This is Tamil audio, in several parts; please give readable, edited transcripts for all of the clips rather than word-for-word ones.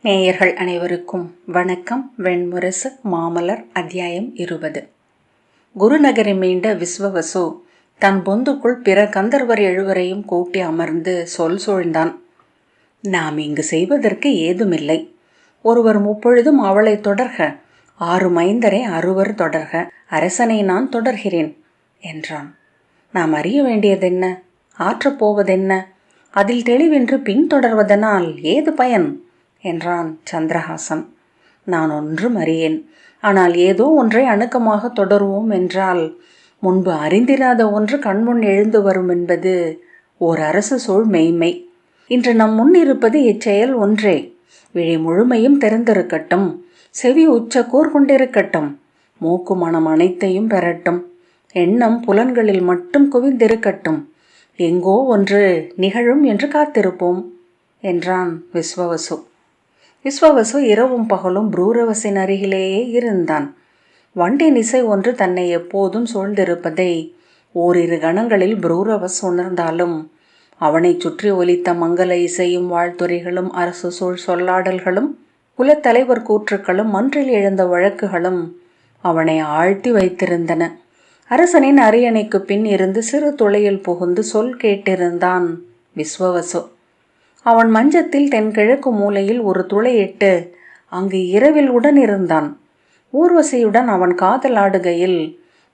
நேயர்கள் அனைவருக்கும் வணக்கம். வெண்முரசு மாமலர் அத்தியாயம் 20. குருநகரை மீண்ட விஸ்வவசு தன் பொந்துக்குள் பிற கந்தர்வர் எழுவரையும் கூட்டி அமர்ந்து சூழ்ந்தான். நாம் இங்கு செய்வதற்கு ஏதுமில்லை. ஒருவர் முப்பொழுதும் அவளை தொடர்க, 6 மைந்தரை 6 தொடர்க, அரசனை நான் தொடர்கிறேன் என்றான். நாம் அறிய வேண்டியதென்ன, ஆற்றப்போவதென்ன? அதில் தெளிவின்றி பின்தொடர்வதனால் ஏது பயன் என்றான் சந்திரஹாசன். நான் ஒன்றும் அறியேன். ஆனால் ஏதோ ஒன்றை அணுக்கமாக தொடருவோம் என்றால் முன்பு அறிந்திராத ஒன்று கண்முன் எழுந்து வரும் என்பது ஓர் அரசு சூழ் மெய்மை. இன்று நம் முன் இருப்பது இச்செயல் ஒன்றே. விழி முழுமையும் திறந்திருக்கட்டும், செவி உச்ச கூர்கொண்டிருக்கட்டும், மூக்கு மனம் அனைத்தையும் பெறட்டும், எண்ணம் புலன்களில் மட்டும் குவிந்திருக்கட்டும், எங்கோ ஒன்று நிகழும் என்று காத்திருப்போம் என்றான் விஸ்வவசு. விஸ்வவசு இரவும் பகலும் புரூரவசின் அருகிலேயே இருந்தான். வண்டின் இசை ஒன்று தன்னை எப்போதும் சூழ்ந்திருப்பதை ஓரிரு கணங்களில் புரூரவஸ் உணர்ந்தாலும் அவனை சுற்றி ஒலித்த மங்கள இசையும் வாழ்த்துறைகளும் அரசு சூழ் சொல்லாடல்களும் குலத்தலைவர் கூற்றுக்களும் மன்றில் எழுந்த வழக்குகளும் அவனை ஆழ்த்தி வைத்திருந்தன. அரசனின் அரியணைக்கு பின் இருந்து சிறு துளையில் புகுந்து சொல் கேட்டிருந்தான் விஸ்வவசு. அவன் மஞ்சத்தில் தென்கிழக்கு மூலையில் ஒரு துளையிட்டு அங்கு இரவில் உடன் இருந்தான். ஊர்வசியுடன் அவன் காதலாடுகையில்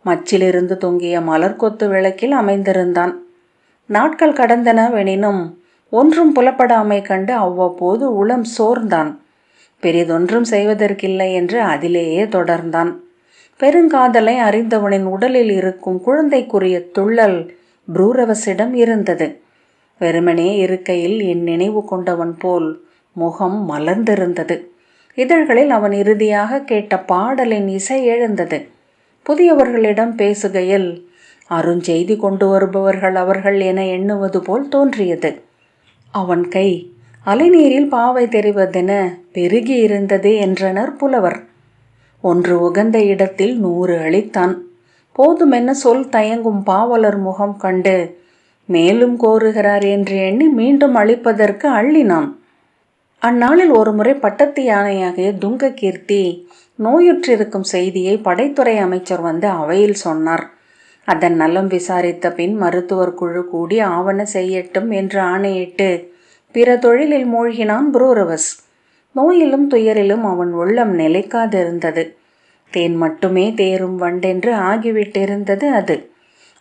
மச்சிலிருந்து தொங்கிய மலர்கொத்து விளக்கில் அமைந்திருந்தான். நாட்கள் கடந்தனவெனினும் ஒன்றும் புலப்படாமை கண்டு அவ்வப்போது உளம் சோர்ந்தான். பெரிதொன்றும் செய்வதற்கில்லை என்று அதிலேயே தொடர்ந்தான். பெருங்காதலை அறிந்தவனின் உடலில் இருக்கும் குழந்தைக்குரிய துள்ளல் புரூரவசிடம் இருந்தது. வெறுமனே இருக்கையில் என் நினைவு கொண்டவன் போல் முகம் மலர்ந்திருந்தது. இதழ்களில் அவன் இறுதியாக கேட்ட பாடலின் இசை எழுந்தது. புதியவர்களிடம் பேசுகையில் அருஞ்செய்தி கொண்டு வருபவர்கள் அவர்கள் என எண்ணுவது போல் தோன்றியது. அவன் கை அலைநீரில் பாவை தெரிவதென பெருகி இருந்தது என்றனர் புலவர். ஒன்று உகந்த இடத்தில் 100 அளித்தான். போதுமென்ன சொல் தயங்கும் பாவலர் முகம் கண்டு மேலும் கோருகிறார் என்று எண்ணி மீண்டும் அளிப்பதற்கு அள்ளினான். அந்நாளில் ஒருமுறை பட்டத்து யானையாகிய துங்க கீர்த்தி நோயுற்றிருக்கும் செய்தியை படைத்துறை அமைச்சர் வந்து அவையில் சொன்னார். அதன் நலம் விசாரித்த பின் மருத்துவர் குழு கூடி ஆவண செய்யட்டும் என்று ஆணையிட்டு பிற தொழிலில் மூழ்கினான் புரூரவஸ். நோயிலும் துயரிலும் அவன் உள்ளம் நிலைக்காதிருந்தது. தேன் மட்டுமே தேரும் வண்டென்று ஆகிவிட்டிருந்தது அது.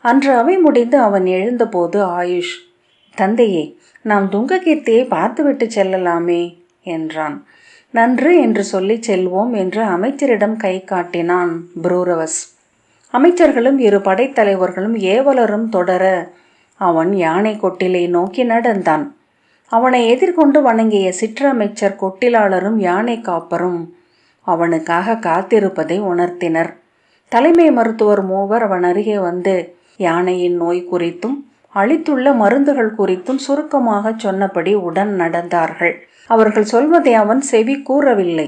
அன்று அவை முடிந்து அவன் எழுந்தபோது ஆயுஷ், தந்தையே, நாம் துங்ககீர்த்தியை பார்த்துவிட்டு செல்லலாமே என்றான். நன்று என்று சொல்லி செல்வோம் என்று அமைச்சரிடம் கை காட்டினான் புரூரவஸ். அமைச்சர்களும் 2 படைத்தலைவர்களும் ஏவலரும் தொடர அவன் யானை கொட்டிலை நோக்கி நடந்தான். அவனை எதிர்கொண்டு வணங்கிய சிற்றமைச்சர் கொட்டிலாளரும் யானை காப்பரும் அவனுக்காக காத்திருப்பதை உணர்த்தினர். தலைமை மருத்துவர் 3 அவன் அருகே வந்து யானையின் நோய் குறித்தும் அளித்துள்ள மருந்துகள் குறித்தும் சுருக்கமாக சொன்னபடி உடன் நடந்தார்கள். அவர்கள் சொல்வதை அவன் செவி கூறவில்லை.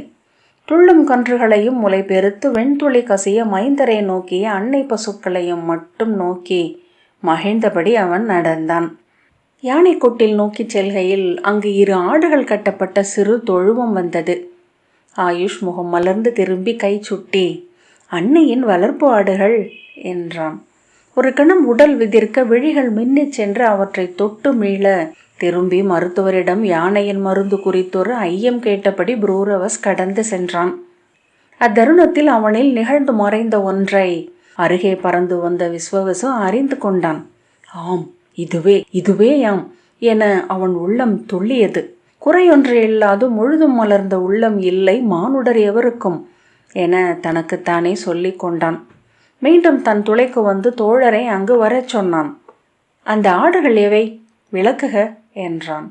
துள்ளும் கன்றுகளையும் முளை பெருத்து வெண்துளி கசிய மைந்தரை நோக்கிய அன்னை பசுக்களையும் மட்டும் நோக்கி மகிழ்ந்தபடி அவன் நடந்தான். யானை கொட்டில் நோக்கி செல்கையில் அங்கு 2 ஆடுகள் கட்டப்பட்ட சிறு தொழுவம் வந்தது. ஆயுஷ் முகம் மலர்ந்து திரும்பி கை சுட்டி, அன்னையின் வளர்ப்பு ஆடுகள் என்றான். ஒரு கணம் உடல் விதிர்க்க விழிகள் மின்னிச் சென்று அவற்றை தொட்டு மீள திரும்பி மருத்துவரிடம் யானையின் மருந்து குறித்தொரு ஐயம் கேட்டபடி புரூரவஸ் கடந்து சென்றான். அத்தருணத்தில் அவனில் நிகழ்ந்து மறைந்த ஒன்றை அருகே பறந்து வந்த விஸ்வவசு அறிந்து கொண்டான். ஆம், இதுவே யாம் என அவன் உள்ளம் துள்ளியது. குறையொன்று இல்லாது முழுதும் மலர்ந்த உள்ளம் இல்லை மானுடர் எவருக்கும் என தனக்குத்தானே சொல்லி கொண்டான். மீண்டும் தன் துளைக்கு வந்து தோழரை அங்கு வரச் சொன்னான். அந்த ஆடுகள் எவை? விளக்குக என்றான்.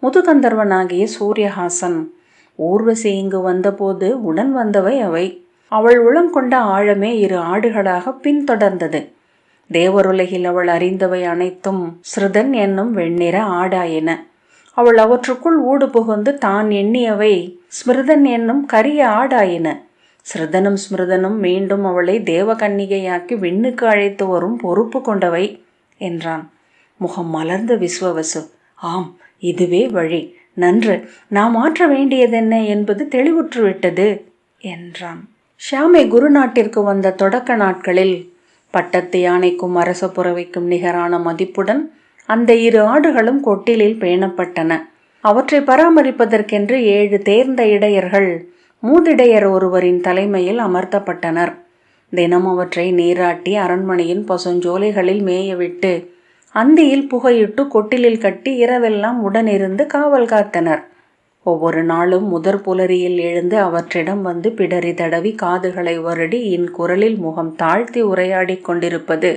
முதுகந்தர்வனாகிய சூரியஹாசன், ஊர்வசி இங்கு வந்தபோது உடன் வந்தவை அவை. அவள் உளம் கொண்ட ஆழமே 2 ஆடுகளாக பின்தொடர்ந்தது. தேவருலகில் அவள் அறிந்தவை அனைத்தும் ஸ்ருதன் என்னும் வெண்ணிற ஆடாயின. அவள் அவற்றுக்குள் ஊடு புகுந்து தான் எண்ணியவை ஸ்மிருதன் என்னும் கரிய ஆடாயின. ஸ்ருதனும் ஸ்மிருதனும் மீண்டும் அவளை தேவகன்னிகையாக்கி விண்ணுக்கு அழைத்து வரும் பொறுப்பு கொண்டவை என்றான். முகம் மலர்ந்த விஸ்வவசு, ஆம், இதுவே வழி, நன்று, நாம் மாற்ற வேண்டியதென்ன என்பது தெளிவுற்றுவிட்டது என்றான். ஷியாமை குருநாட்டிற்கு வந்த தொடக்க நாட்களில் பட்டத்து யானைக்கும் அரச புறவைக்கும் நிகரான மதிப்புடன் அந்த 2 ஆடுகளும் கொட்டிலில் பேணப்பட்டன. அவற்றை பராமரிப்பதற்கென்று 7 தேர்ந்த இடையர்கள் மூதிடையர் ஒருவரின் தலைமையில் அமர்த்தப்பட்டனர். தினம் அவற்றை நீராட்டி அரண்மனையின் பசுஞ்சோலைகளில் மேயவிட்டு அந்தியில் புகையிட்டு கொட்டிலில் கட்டி இரவெல்லாம் உடனிருந்து காவல் காத்தனர். ஒவ்வொரு நாளும் முதற் புலரியில் எழுந்து அவற்றிடம் வந்து பிடரி தடவி காதுகளை வருடி குரலில் முகம் தாழ்த்தி உரையாடி கொண்டிருப்பது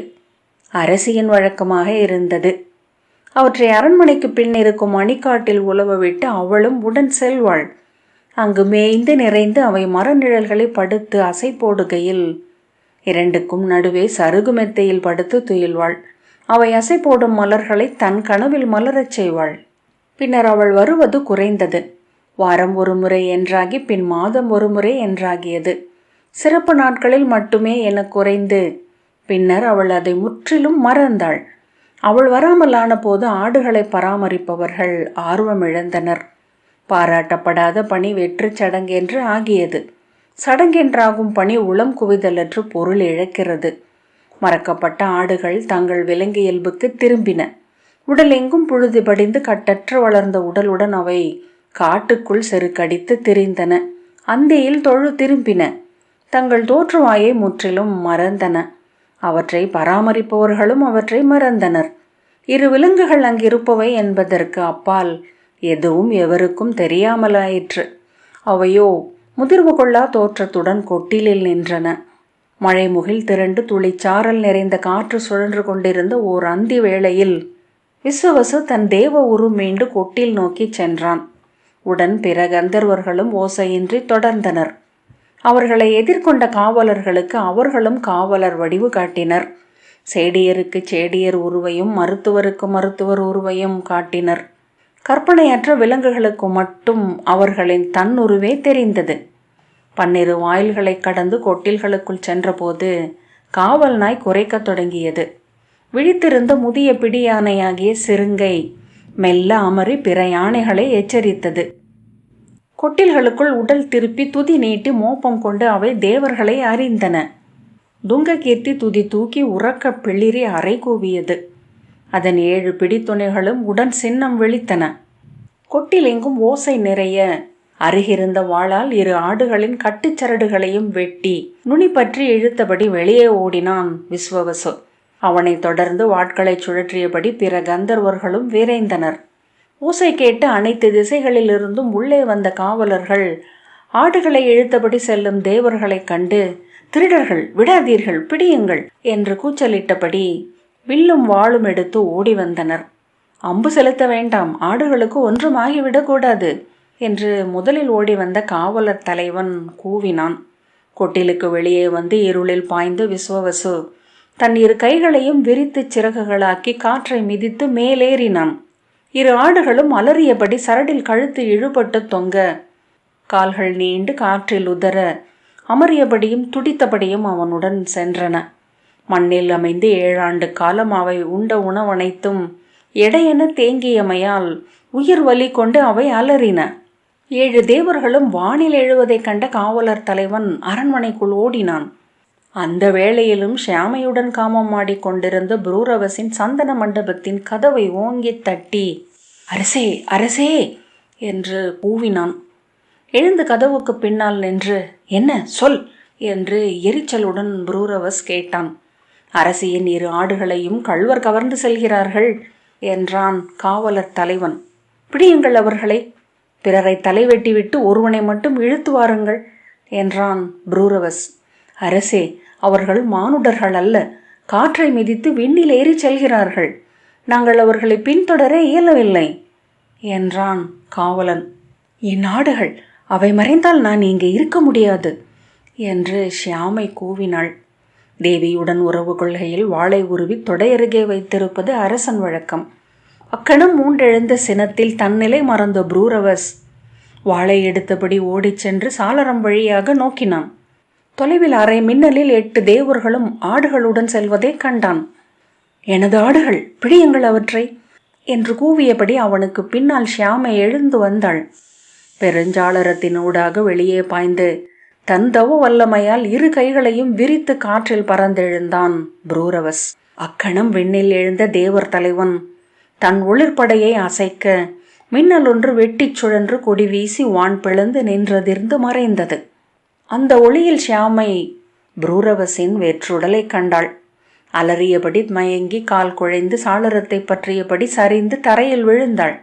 அரசியின் வழக்கமாக இருந்தது. அவற்றை அரண்மனைக்கு பின் இருக்கும் மணிக்காட்டில் உலவ விட்டு அவளும் உடன் செல்வாள். அங்கு மேய்ந்து நிறைந்து அவை மரநிழல்களை படுத்து அசை போடுகையில் 2க்கும் நடுவே சருகு மெத்தையில் படுத்து துயில்வாள். அவை அசை போடும் மலர்களை தன் கனவில் மலரச் செய்வாள். பின்னர் அவள் வருவது குறைந்தது. வாரம் ஒரு முறை என்றாகி பின் மாதம் ஒரு முறை என்றாகியது. சிறப்பு நாட்களில் மட்டுமே என குறைந்து பின்னர் அவள் அதை முற்றிலும் மறந்தாள். அவள் வராமலான போது ஆடுகளை பராமரிப்பவர்கள் ஆர்வமிழந்தனர். பாராட்டப்படாத பணி வெற்று சடங்கென்று ஆகியது. சடங்கென்றாகும் பணி உளம் குவிதலற்று பொருள் இழக்கிறது. மறக்கப்பட்ட ஆடுகள் தங்கள் விலங்கியல்புக்கு திரும்பின. உடல் எங்கும் புழுதி படிந்து கட்டற்று வளர்ந்த உடலுடன் அவை காட்டுக்குள் செருக்கடித்து திரிந்தன. அந்தியில் தொழு திரும்பின. தங்கள் தோற்றுவாயை முற்றிலும் மறந்தன. அவற்றை பராமரிப்பவர்களும் அவற்றை மறந்தனர். 2 விலங்குகள் அங்கிருப்பவை என்பதற்கு அப்பால் எதுவும் எவருக்கும் தெரியாமலாயிற்று. அவையோ முதிர்வு கொள்ளா தோற்றத்துடன் கொட்டிலில் நின்றன. மழை முகில் திரண்டு துளிச்சாரல் நிறைந்த காற்று சுழன்று கொண்டிருந்த ஓர் அந்தி வேளையில் விசுவசு தன் தேவ உரு மீண்டு கொட்டில் நோக்கி சென்றான். உடன் பிற கந்தர்வர்களும் ஓசையின்றி தொடர்ந்தனர். அவர்களை எதிர்கொண்ட காவலர்களுக்கு அவர்களும் காவலர் வடிவு காட்டினர். சேடியருக்கு சேடியர் உருவையும் மருத்துவருக்கு மருத்துவர் உருவையும் காட்டினர். கற்பனையற்ற விலங்குகளுக்கு மட்டும் அவர்களின் தன்னுருவே தெரிந்தது. 12 வாயில்களை கடந்து கொட்டில்களுக்குள் சென்றபோது காவல் நாய் குறைக்கத் தொடங்கியது. விழித்திருந்த முதிய பிடி யானையாகிய சிறுங்கை மெல்ல அமரி பிற யானைகளை எச்சரித்தது. கொட்டில்களுக்குள் உடல் திருப்பி துதி நீட்டி மோப்பம் கொண்டு அவை தேவர்களை அறிந்தன. துங்ககீர்த்தி துதி தூக்கி உறக்க பிளிரி அறை கூவியது. அதன் 7 பிடித்துணைகளும் உடன் சின்னம் விழித்தன. கொட்டில் எங்கும் ஓசை நிறைய அருகிருந்த வாளால் 2 ஆடுகளின் கட்டுச்சரடுகளையும் வெட்டி நுனி பற்றி இழுத்தபடி வெளியே ஓடினான் விஸ்வவசு. அவனை தொடர்ந்து வாட்களை சுழற்றியபடி பிற கந்தர்வர்களும் விரைந்தனர். ஓசை கேட்டு அனைத்து திசைகளிலிருந்தும் உள்ளே வந்த காவலர்கள் ஆடுகளை இழுத்தபடி செல்லும் தேவர்களை கண்டு திருடர்கள், விடாதீர்கள், பிடியுங்கள் என்று கூச்சலிட்டபடி வில்லும் வாளும் எடுத்து ஓடி வந்தனர். அம்பு செலுத்த வேண்டாம், ஆடுகளுக்கு ஒன்றும் ஆகிவிடக்கூடாது என்று முதலில் ஓடி வந்த காவலர் தலைவன் கூவினான். கொட்டிலுக்கு வெளியே வந்து இருளில் பாய்ந்து விஸ்வவசு தன் 2 கைகளையும் விரித்து சிறகுகளாக்கி காற்றை மிதித்து மேலேறினான். 2 ஆடுகளும் அலறியபடி சரடில் கழுத்து இழுபட்டு தொங்க, கால்கள் நீண்டு காற்றில் உதற அமறியபடியும் துடித்தபடியும் அவனுடன் சென்றன. மண்ணில் அமைந்து 7 ஆண்டு காலம் அவை உண்ட உணவனைத்தும் எடையென தேங்கியமையால் உயிர் வலி கொண்டு அவை அலறின. 7 தேவர்களும் வானில் எழுவதைக் கண்ட காவலர் தலைவன் அரண்மனைக்குள் ஓடினான். அந்த வேளையிலும் ஷியாமையுடன் காமம் ஆடிக்கொண்டிருந்த புரூரவசின் சந்தன மண்டபத்தின் கதவை ஓங்கி தட்டி அரசே, அரசே என்று கூவினான். எழுந்து கதவுக்கு பின்னால் நின்று என்ன சொல் என்று எரிச்சலுடன் புரூரவஸ் கேட்டான். அரசியின் 2 ஆடுகளையும் கள்வர் கவர்ந்து செல்கிறார்கள் என்றான் காவலர் தலைவன். பிடியுங்கள் அவர்களை, பிறரை தலைவெட்டிவிட்டு ஒருவனை மட்டும் இழுத்து வாருங்கள் என்றான் புரூரவஸ். அரசே, அவர்கள் மானுடர்கள் அல்ல, காற்றை மிதித்து விண்ணில் ஏறி செல்கிறார்கள். நாங்கள் அவர்களை பின்தொடர இயலவில்லை என்றான் காவலன். என் ஆடுகள், அவை மறைந்தால் நான் இங்கே இருக்க முடியாது என்று ஷியாமை கூவினாள். தேவியுடன் உறவு கொள்கையில் வாளை உருவி தொடையருகே வைத்திருப்பது அரசன் வழக்கம். அக்கணம் மூண்டெழுந்த சினத்தில் தன்னிலை மறந்த புரூரவஸ் வாளை எடுத்தபடி ஓடிச் சென்று சாளரம் வழியாக நோக்கினான். தொலைவில் அரை மின்னலில் 8 தேவர்களும் ஆடுகளுடன் செல்வதை கண்டான். எனது ஆடுகள், பிடியுங்கள் அவற்றை என்று கூவியபடி அவனுக்கு பின்னால் ஷியாமை எழுந்து வந்தாள். பெருஞ்சாளரத்தினூடாக வெளியே பாய்ந்து தன் தவ வல்லமையால் இரு கைகளையும் விரித்து காற்றில் பறந்தெழுந்தான் புரூரவஸ். அக்கணம் விண்ணில் எழுந்த தேவர் தலைவன் தன் ஒளிர்படையை அசைக்க மின்னல் ஒன்று வெட்டிச் சுழன்று கொடி வீசி வான் பிளந்து நின்றதிர்ந்து மறைந்தது. அந்த ஒளியில் ஷியாமை புரூரவஸின் வேற்றுடலை கண்டாள். அலறியபடி மயங்கி கால் குழைந்து சாளரத்தை பற்றியபடி சரிந்து தரையில் விழுந்தாள்.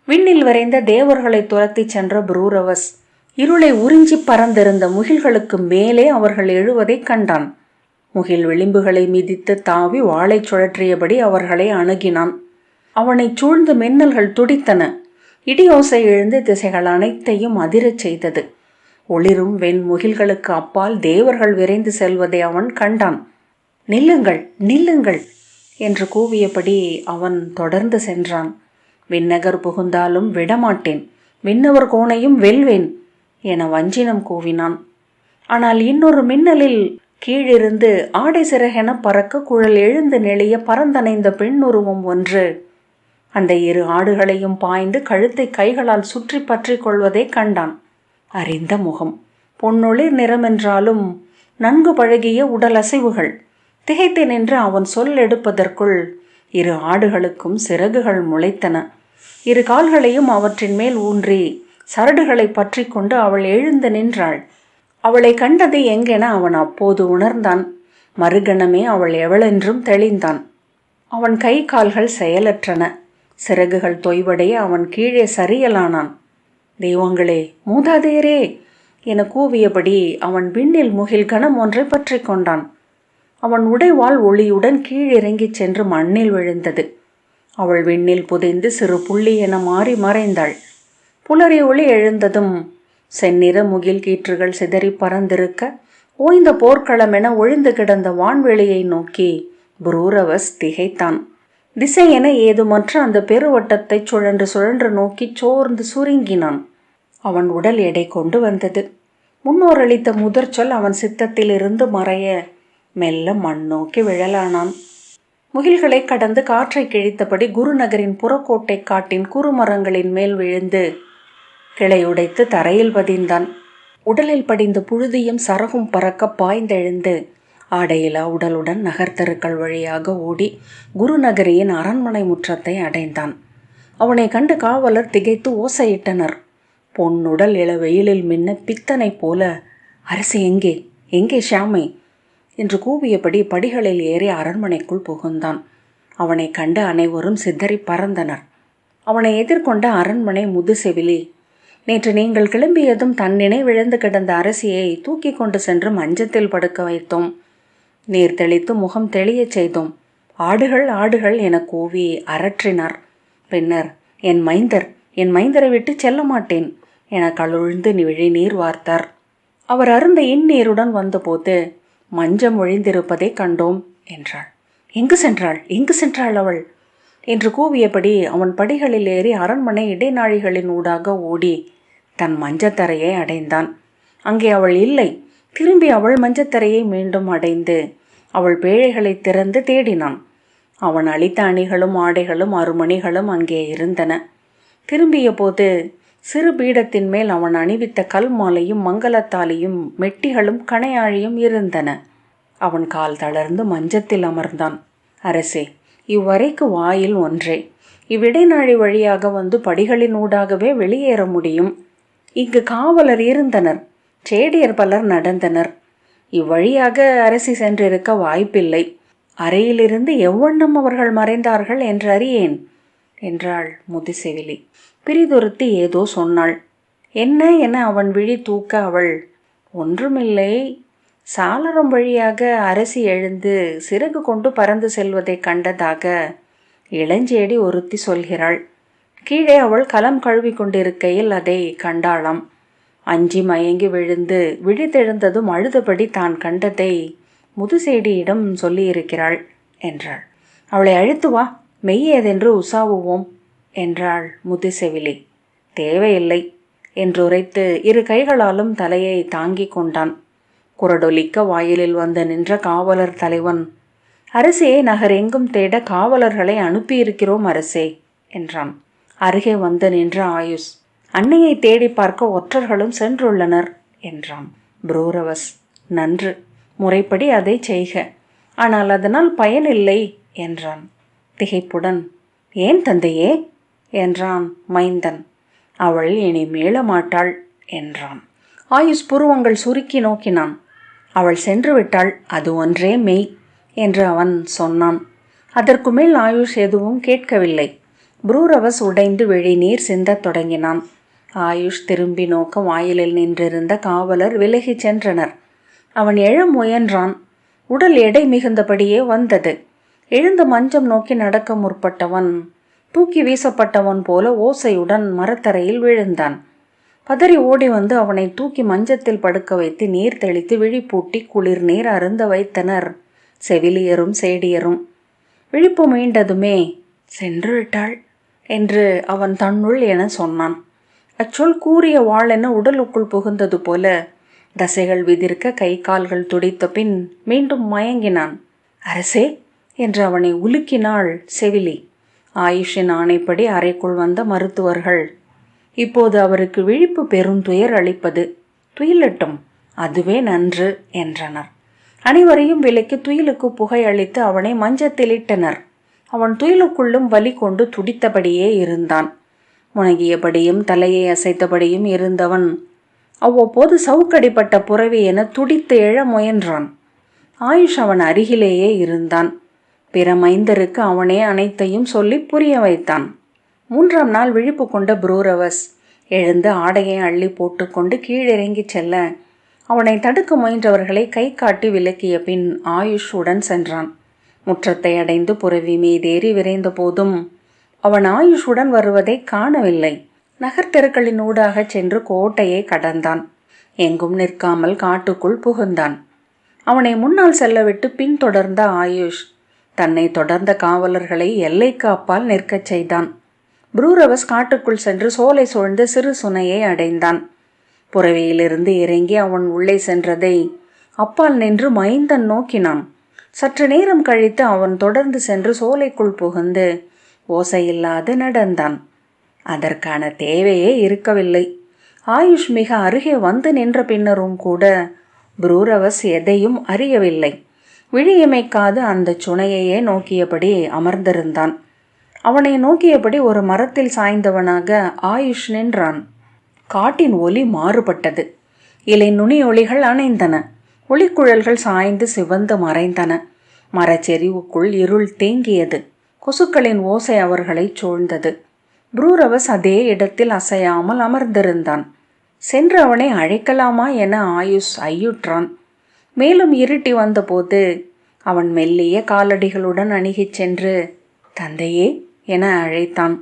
விண்ணில் வரைந்த தேவர்களை துரத்தி சென்ற புரூரவஸ் இருளை உறிஞ்சி பறந்திருந்த முகில்களுக்கு மேலே அவர்கள் எழுவதைக் கண்டான். முகில் விளிம்புகளை மிதித்து தாவி வாளை சுழற்றியபடி அவர்களை அணுகினான். அவனை சூழ்ந்து மின்னல்கள் துடித்தன. இடியோசை எழுந்து திசைகள் அனைத்தையும் அதிரச் செய்தது. ஒளிரும் வெண் முகில்களுக்கு அப்பால் தேவர்கள் விரைந்து செல்வதை அவன் கண்டான். நில்லுங்கள், நில்லுங்கள் என்று கூவியபடி அவன் தொடர்ந்து சென்றான். விண்ணகர் புகுந்தாலும் விடமாட்டேன், விண்ணவர் கோணையும் வெல்வேன் என வஞ்சினம் கூவினான். ஆனால் இன்னொரு மின்னலில் கீழிருந்து ஆடை சிறகென பறக்க குழல் எழுந்து நெளிய பரந்தனைந்த பெண்ணுருவம் ஒன்று அந்த இரு ஆடுகளையும் பாய்ந்து கழுத்தை கைகளால் சுற்றி பற்றி கொள்வதை கண்டான். அறிந்த முகம், பொன்னொளிர் நிறமென்றாலும் நன்கு பழகிய உடல் அசைவுகள். திகைத்து நின்று அவன் சொல் எடுப்பதற்குள் இரு ஆடுகளுக்கும் சிறகுகள் முளைத்தன. இரு கால்களையும் அவற்றின் மேல் ஊன்றி சரடுகளை பற்றி கொண்டு அவள் எழுந்து நின்றாள். அவளை கண்டது எங்கென அவன் அப்போது உணர்ந்தான். மறுகணமே அவள் எவளென்றும் தெளிந்தான். அவன் கை கால்கள் செயலற்றன. சிறகுகள் தொய்வடைய அவன் கீழே சரியலானான். தெய்வங்களே, மூதாதையரே என கூவியபடி அவன் விண்ணில் முகில் கணம் ஒன்றை பற்றி கொண்டான். அவன் உடைவாள் ஒளியுடன் கீழிறங்கிச் சென்று மண்ணில் விழுந்தது. அவள் விண்ணில் புதைந்து சிறு புள்ளி என மாறி மறைந்தாள். புலரி ஒளி எழுந்ததும் செந்நிற முகில் கீற்றுகள் சிதறி பறந்திருக்க ஓய்ந்த போர்க்களம் என ஒழிந்து கிடந்த வான்வெளியை நோக்கி புரூரவஸ் திகைத்தான். திசை என ஏதுமற்ற அந்த பெருவட்டத்தை சுழன்று சுழன்று நோக்கி சோர்ந்து சுருங்கினான். அவன் உடல் எடை கொண்டு வந்தது. முன்னோர் அளித்த முதற்சொல் அவன் சித்தத்தில் இருந்து மறைய மெல்ல மண் நோக்கி விழலானான். முகில்களை கடந்து காற்றை கிழித்தபடி குருநகரின் புறக்கோட்டை காட்டின் குறுமரங்களின் மேல் விழுந்து கிளையுடைத்து தரையில் பதிந்தான். உடலில் படிந்த புழுதியும் சரகும் பறக்க பாய்ந்தெழுந்து ஆடையிலா உடலுடன் நகர்த்தருக்கள் வழியாக ஓடி குருநகரியின் அரண்மனை முற்றத்தை அடைந்தான். அவனை கண்டு காவலர் திகைத்து ஓசையிட்டனர். பொன்னுடல் இள வெயிலில் மின்ன பித்தனை போல, அரசு எங்கே, எங்கே ஷியாமை என்று கூவியபடி படிகளில் ஏறி அரண்மனைக்குள் புகுந்தான். அவனை கண்டு அனைவரும் சிதறி பறந்தனர். அவனை எதிர்கொண்ட அரண்மனை முதுசெவிலி, நேற்று நீங்கள் கிளம்பியதும் தன் நினைவிழந்து கிடந்த அரசியை தூக்கி கொண்டு சென்று மஞ்சத்தில் படுக்க வைத்தோம். நீர் தெளித்து முகம் தெளியச் செய்தோம். ஆடுகள் ஆடுகள் என கூவி அரற்றினார். பின்னர் என் மைந்தரை விட்டு செல்ல மாட்டேன் என கழுழ்ந்து விழிநீர் வார்த்தார். அவர் அருந்த இந்நீருடன் வந்தபோது மஞ்சம் ஒழிந்திருப்பதை கண்டோம் என்றாள். எங்கு சென்றாள் அவள் என்று கூவியபடி அவன் படிகளில் ஏறி அரண்மனை இடைநாழிகளின் ஊடாக ஓடி தன் மஞ்சத்தரையை அடைந்தான். அங்கே அவள் இல்லை. திரும்பி அவள் மஞ்சத்தரையை மீண்டும் அடைந்து அவள் பேழைகளை திறந்து தேடினான். அவன் அளித்த அணிகளும் ஆடைகளும் அருமணிகளும் அங்கே இருந்தன. திரும்பிய போது சிறு பீடத்தின் மேல் அவன் அணிவித்த கல் மாலையும் மங்களத்தாலியும் மெட்டிகளும் கணையாழியும் இருந்தன. அவன் கால் தளர்ந்து மஞ்சத்தில் அமர்ந்தான். அரசே, இவ்வறைக்கு வாயில் ஒன்றே. இவ்விடைநாழி வழியாக வந்து படிகளின் ஊடாகவே வெளியேற முடியும். இங்கு காவலர் இருந்தனர். சேடியர் பலர் நடந்தனர். இவ்வழியாக அரசி சென்றிருக்க வாய்ப்பில்லை. அறையிலிருந்து எவ்வண்ணம் அவர்கள் மறைந்தார்கள் என்று அறியேன் என்றாள் முதுசெவிலி. பிரிதுறுத்தி ஏதோ சொன்னாள். என்ன என அவன் விழி தூக்க அவள், ஒன்றுமில்லை, சாளரம் வழியாக அரசி எழுந்து சிறகு கொண்டு பறந்து செல்வதை கண்டதாக இளஞ்சேடி ஒருத்தி சொல்கிறாள். கீழே அவள் கலம் கழுவி கொண்டிருக்கையில் அதை கண்டாளாம். அஞ்சி மயங்கி விழுந்து விழித்தெழுந்ததும் அழுதபடி தான் கண்டதை முதுசேடியிடம் சொல்லியிருக்கிறாள் என்றாள். அவளை அழைத்து வா, மெய்யேதென்று உசாவுவோம் என்றாள் முதுசெவிலி. தேவையில்லை என்றுரைத்து இரு கைகளாலும் தலையை தாங்கி கொண்டான். குரடொலிக்க வாயிலில் வந்து நின்ற காவலர் தலைவன், அரசே, நகர் எங்கும் தேட காவலர்களை அனுப்பியிருக்கிறோம் அரசே என்றான். அருகே வந்து நின்ற ஆயுஷ், அன்னையை தேடி பார்க்க ஒற்றர்களும் சென்றுள்ளனர் என்றான். புரூரவஸ், நன்று, முறைப்படி அதை செய்க. ஆனால் அதனால் பயனில்லை என்றான் திகைப்புடன். ஏன் தந்தையே என்றான் மைந்தன். அவள் இனி மீளமாட்டாள் என்றான். ஆயுஷ் புருவங்கள் சுருக்கி நோக்கினான். அவள் சென்று விட்டாள், அது ஒன்றே மெய் என்று அவன் சொன்னான். அதற்கு மேல் ஆயுஷ் எதுவும் கேட்கவில்லை. புரூரவஸ் உடைந்து விழிநீர் சிந்தத் தொடங்கினான். ஆயுஷ் திரும்பி நோக்க வாயிலில் நின்றிருந்த காவலர் விலகிச் சென்றனர். அவன் எழ முயன்றான். உடல் எடை மிகுந்தபடியே வந்தது. எழுந்து மஞ்சம் நோக்கி நடக்க முற்பட்டவன் தூக்கி வீசப்பட்டவன் போல ஓசையுடன் மரத்தரையில் விழுந்தான். பதறி ஓடி வந்து அவனை தூக்கி மஞ்சத்தில் படுக்க வைத்து நீர் தெளித்து விழிப்பூட்டி குளிர் நீர் அருந்த வைத்தனர் செவிலியரும் சேடியரும். விழிப்பு மீண்டதுமே சென்று விட்டாள் என்று அவன் தன்னுள் என சொன்னான். அச்சொல் கூறிய வாளென உடலுக்குள் புகுந்தது போல தசைகள் விதிர்க்க கை கால்கள் துடித்த பின் மீண்டும் மயங்கினான். அரசே என்று அவனை உலுக்கினாள் செவிலி. ஆயுஷின் ஆணைப்படி அறைக்குள் வந்த மருத்துவர்கள், இப்போது அவருக்கு விழிப்பு பெருந்துயர் அளிப்பது, துயிலட்டும், அதுவே நன்று என்றனர். அனைவரையும் விலக்கி துயிலுக்கு புகை அளித்து அவனை மஞ்சத்திலிட்டனர். அவன் துயிலுக்குள்ளும் வலி கொண்டு துடித்தபடியே இருந்தான். முனகியபடியும் தலையை அசைத்தபடியும் இருந்தவன் அவ்வப்போது சவுக்கடிப்பட்ட புறவி என துடித்து எழ முயன்றான். ஆயுஷ் அவன் அருகிலேயே இருந்தான். பிற மைந்தருக்கு அவனே அனைத்தையும் சொல்லி புரிய வைத்தான். 3ஆம் நாள் விழிப்பு கொண்ட புரூரவஸ் எழுந்து ஆடையை அள்ளி போட்டுக்கொண்டு கீழிறங்கி செல்ல அவனை தடுக்க முயன்றவர்களை கை காட்டி விலக்கிய பின் ஆயுஷ் உடன் சென்றான். முற்றத்தை அடைந்து புறவி மீதேறி விரைந்த போதும் அவன் ஆயுஷுடன் வருவதை காணவில்லை. நகர்த்தெருக்களின் ஊடாக சென்று கோட்டையை கடந்தான். எங்கும் நிற்காமல் காட்டுக்குள் புகுந்தான். அவனை முன்னால் செல்லவிட்டு பின்தொடர்ந்த ஆயுஷ் தன்னை தொடர்ந்த காவலர்களை எல்லைக்கு அப்பால் நிற்கச் செய்தான். புரூரவஸ் காட்டுக்குள் சென்று சோலை சூழ்ந்த சிறு சுனையை அடைந்தான். புறவியிலிருந்து இறங்கி அவன் உள்ளே சென்றதை அப்பால் நின்று மைந்தன் நோக்கினான். சற்று நேரம் கழித்து அவன் தொடர்ந்து சென்று சோலைக்குள் புகுந்து ஓசையில்லாது நடந்தான். அதற்கான தேவையே இருக்கவில்லை. ஆயுஷ் மிக அருகே வந்து நின்ற பின்னரும் கூட புரூரவஸ் எதையும் அறியவில்லை. விழியமைக்காது அந்த சுனையையே நோக்கியபடி அமர்ந்திருந்தான். அவனை நோக்கியபடி ஒரு மரத்தில் சாய்ந்தவனாக ஆயுஷ் நின்றான். காட்டின் ஒலி மாறுபட்டது. இலை நுனி ஒளிகள் அணைந்தன. ஒளிக்குழல்கள் சாய்ந்து சிவந்து மறைந்தன. மரச்செறிவுக்குள் இருள் தேங்கியது. கொசுக்களின் ஓசை அவர்களை சூழ்ந்தது. புரூரவஸ் அதே இடத்தில் அசையாமல் அமர்ந்திருந்தான். சென்று அவனை அழைக்கலாமா என ஆயுஷ் ஐயுற்றான். மேலும் இருட்டி வந்தபோது அவன் மெல்லிய காலடிகளுடன் அணுகிச் சென்று தந்தையே என அழைத்தான்.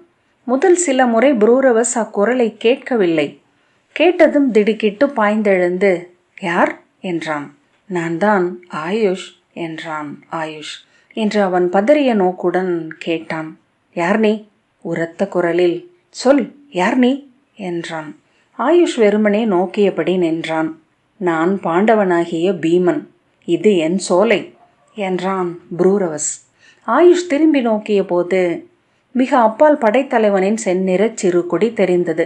முதல் சில முறை புரூரவஸ் அக்குரலை கேட்கவில்லை. கேட்டதும் திடுக்கிட்டு பாய்ந்தெழுந்து யார் என்றான். நான் தான் ஆயுஷ் என்றான். ஆயுஷ் என்று அவன் பதறிய நோக்குடன் கேட்டான். யார் நீ? உரத்த குரலில் சொல், யார் நீ என்றான். ஆயுஷ் வெறுமனே நோக்கியபடி நின்றான். நான் பாண்டவனாகிய பீமன், இது என் சோலை என்றான் புரூரவஸ். ஆயுஷ் திரும்பி நோக்கிய போது மிக அப்பால் படைத்தலைவனின் செந்நிற சிறு கொடி தெரிந்தது.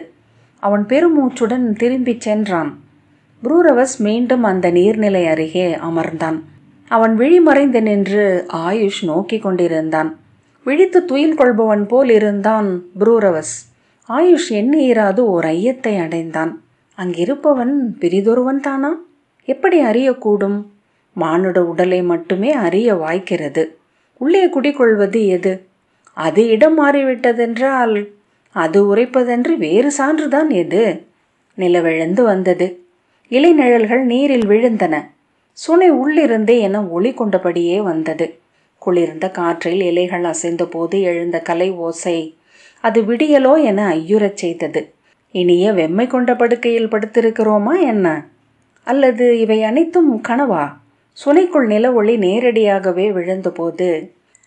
அவன் பெருமூச்சுடன் திரும்பிச் சென்றான். புரூரவஸ் மீண்டும் அந்த நீர்நிலை அருகே அமர்ந்தான். அவன் விழிமறைந்து நின்று ஆயுஷ் நோக்கி கொண்டிருந்தான். விழித்து துயில் கொள்பவன் போல் இருந்தான் புரூரவஸ். ஆயுஷ் எண்ணியிராது ஓர் ஐயத்தை அடைந்தான். அங்கிருப்பவன் பிரிதொருவன் தானா? எப்படி அறியக்கூடும்? மானுட உடலை மட்டுமே அறிய வாய்க்கிறது. உள்ளே குடிகொள்வது எது? அது இடம் மாறிவிட்டதென்றால் அது உரைப்பதென்று வேறு சான்றுதான் எது? நிலவெழுந்து வந்தது. இலைநிழல்கள் நீரில் விழுந்தன. சுனை உள்ளிருந்தே என ஒளி கொண்டபடியே வந்தது. குளிர்ந்த காற்றில் இலைகள் அசைந்த போது எழுந்த கலை ஓசை அது விடியலோ என ஐயுறச் செய்தது. இனிய வெம்மை கொண்ட படுக்கையில் படுத்திருக்கிறோமா என்ன? அல்லது இவை அனைத்தும் கனவா? சுனைக்குள் நில ஒளி நேரடியாகவே விழுந்தபோது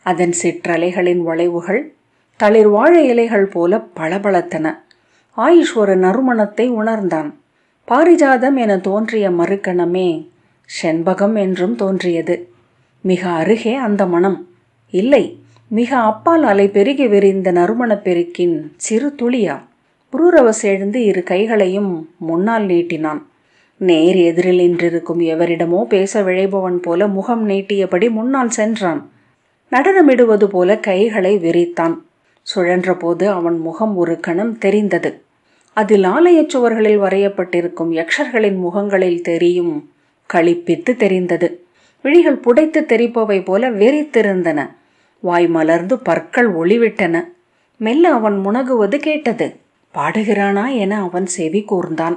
அதன் சிற்றலைகளின் வளைவுகள் தளிர் வாழை இலைகள் போல பளபளத்தன. ஆயுஷ் ஒரு நறுமணத்தை உணர்ந்தான். பாரிஜாதம் என தோன்றிய மறுக்கணமே செண்பகம் என்றும் தோன்றியது. மிக அருகே அந்த மனம் இல்லை, மிக அப்பால் அலை பெருகி விரிந்த நறுமணப் பெருக்கின் சிறு துளியா? புரூரவஸ் எழுந்து இரு கைகளையும் முன்னால் நீட்டினான். நேர் எதிரில் நின்றிருக்கும் எவரிடமோ பேச விழைபவன் போல முகம் நீட்டியபடி முன்னால் சென்றான். நடனமிடுவது போல கைகளை விரித்தான். சுழன்றபோது அவன் முகம் ஒரு கணம் தெரிந்தது. அதில் ஆலயச் சுவர்களில் வரையப்பட்டிருக்கும் யக்ஷர்களின் முகங்களில் தெரியும் களிப்பித்து தெரிந்தது. விழிகள் புடைத்து தெரிப்பவை போல வெறித்திருந்தன. வாய் மலர்ந்து பற்கள் ஒளிவிட்டன. மெல்ல அவன் முனகுவது கேட்டது. பாடுகிறானா என அவன் செவி கூர்ந்தான்.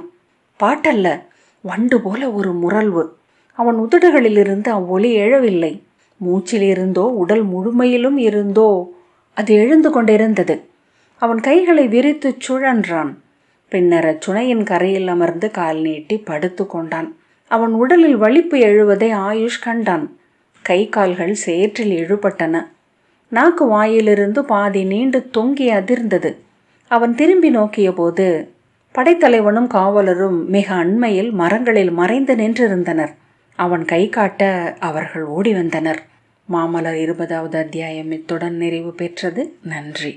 பாட்டல்ல, வண்டு போல ஒரு முரல்வு. அவன் உதடுகளிலிருந்து அவ்வொலி எழவில்லை. மூச்சில் இருந்தோ உடல் முழுமையிலும் இருந்தோ அது எழுந்து கொண்டிருந்தது. அவன் கைகளை விரித்து சுழன்றான். பின்னர் அச்சுனையின் கரையில் அமர்ந்து கால் நீட்டி படுத்து கொண்டான். அவன் உடலில் வலிப்பு எழுவதை ஆயுஷ் கண்டான். கை கால்கள் சேற்றில் இழுபட்டன. நாக்கு வாயிலிருந்து பாதி நீண்டு தொங்கி அதிர்ந்தது. அவன் திரும்பி நோக்கிய போது படைத்தலைவனும் காவலரும் மிக அண்மையில் மரங்களில் மறைந்து நின்றிருந்தனர். அவன் கை காட்ட அவர்கள் ஓடி வந்தனர். மாமலர் 20வது அத்தியாயம் இத்துடன் நிறைவு பெற்றது. நன்றி.